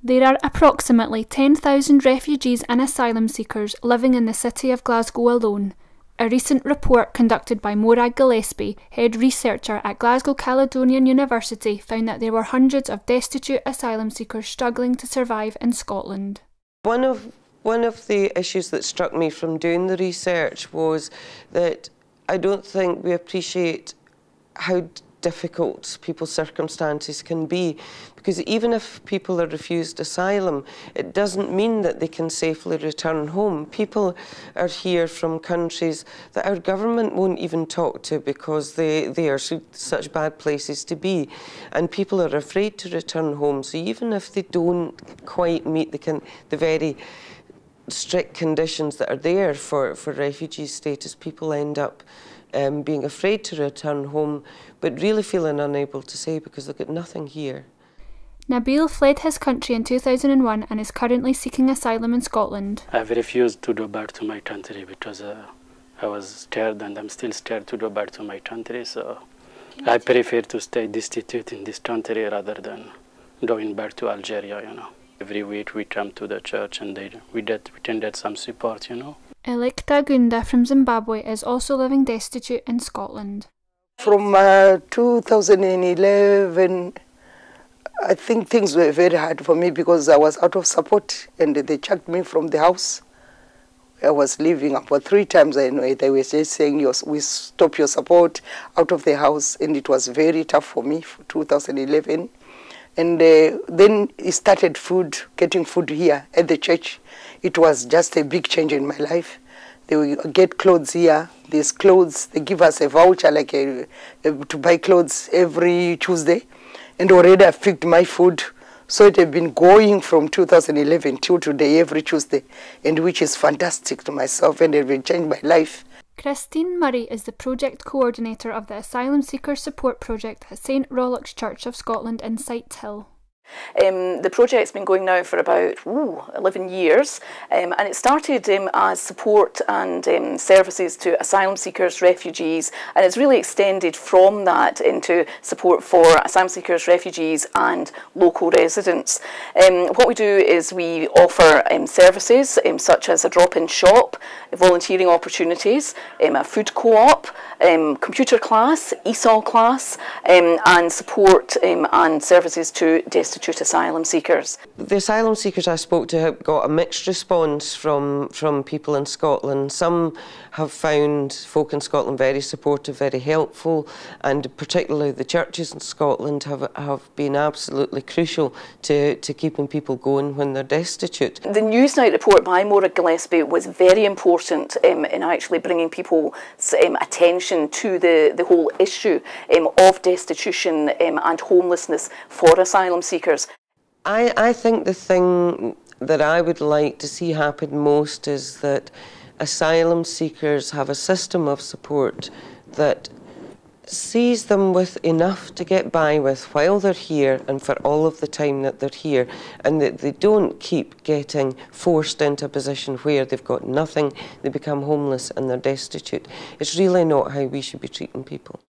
There are approximately 10,000 refugees and asylum seekers living in the city of Glasgow alone. A recent report conducted by Morag Gillespie, head researcher at Glasgow Caledonian University, found that there were hundreds of destitute asylum seekers struggling to survive in Scotland. One of the issues that struck me from doing the research was that I don't think we appreciate how difficult people's circumstances can be, because even if people are refused asylum, it doesn't mean that they can safely return home. People are here from countries that our government won't even talk to because they are such bad places to be, and people are afraid to return home. So even if they don't quite meet the very strict conditions that are there for refugee status, people end up being afraid to return home, but really feeling unable to say because they've got nothing here. Nabil fled his country in 2001 and is currently seeking asylum in Scotland. I've refused to go back to my country because I was scared, and I'm still scared to go back to my country, so I prefer to stay destitute in this country rather than going back to Algeria, you know. Every week we come to the church and we can get some support, you know. Elekta Gunda from Zimbabwe is also living destitute in Scotland. From 2011, I think things were very hard for me because I was out of support and they chucked me from the house. I was leaving about 3 times. I know they were just saying, we stop your support out of the house, and it was very tough for me for 2011. And then it started getting food here at the church. It was just a big change in my life. They will get clothes here. There's clothes. They give us a voucher to buy clothes every Tuesday. And already I picked my food. So it had been going from 2011 till today every Tuesday, and which is fantastic to myself, and it will change my life. Christine Murray is the project coordinator of the Asylum Seeker Support Project at St Rollock's Church of Scotland in Sighthill. The project's been going now for about 11 years, and it started as support and services to asylum seekers, refugees, and it's really extended from that into support for asylum seekers, refugees and local residents. What we do is we offer services such as a drop-in shop, volunteering opportunities, a food co-op, computer class, ESOL class, and support and services to destitute asylum seekers. The asylum seekers I spoke to have got a mixed response from people in Scotland. Some have found folk in Scotland very supportive, very helpful, and particularly the churches in Scotland have been absolutely crucial to keeping people going when they're destitute. The Newsnight report by Morag Gillespie was very important in actually bringing people's attention to the whole issue of destitution and homelessness for asylum seekers. I think the thing that I would like to see happen most is that asylum seekers have a system of support that sees them with enough to get by with while they're here and for all of the time that they're here, and that they don't keep getting forced into a position where they've got nothing, they become homeless and they're destitute. It's really not how we should be treating people.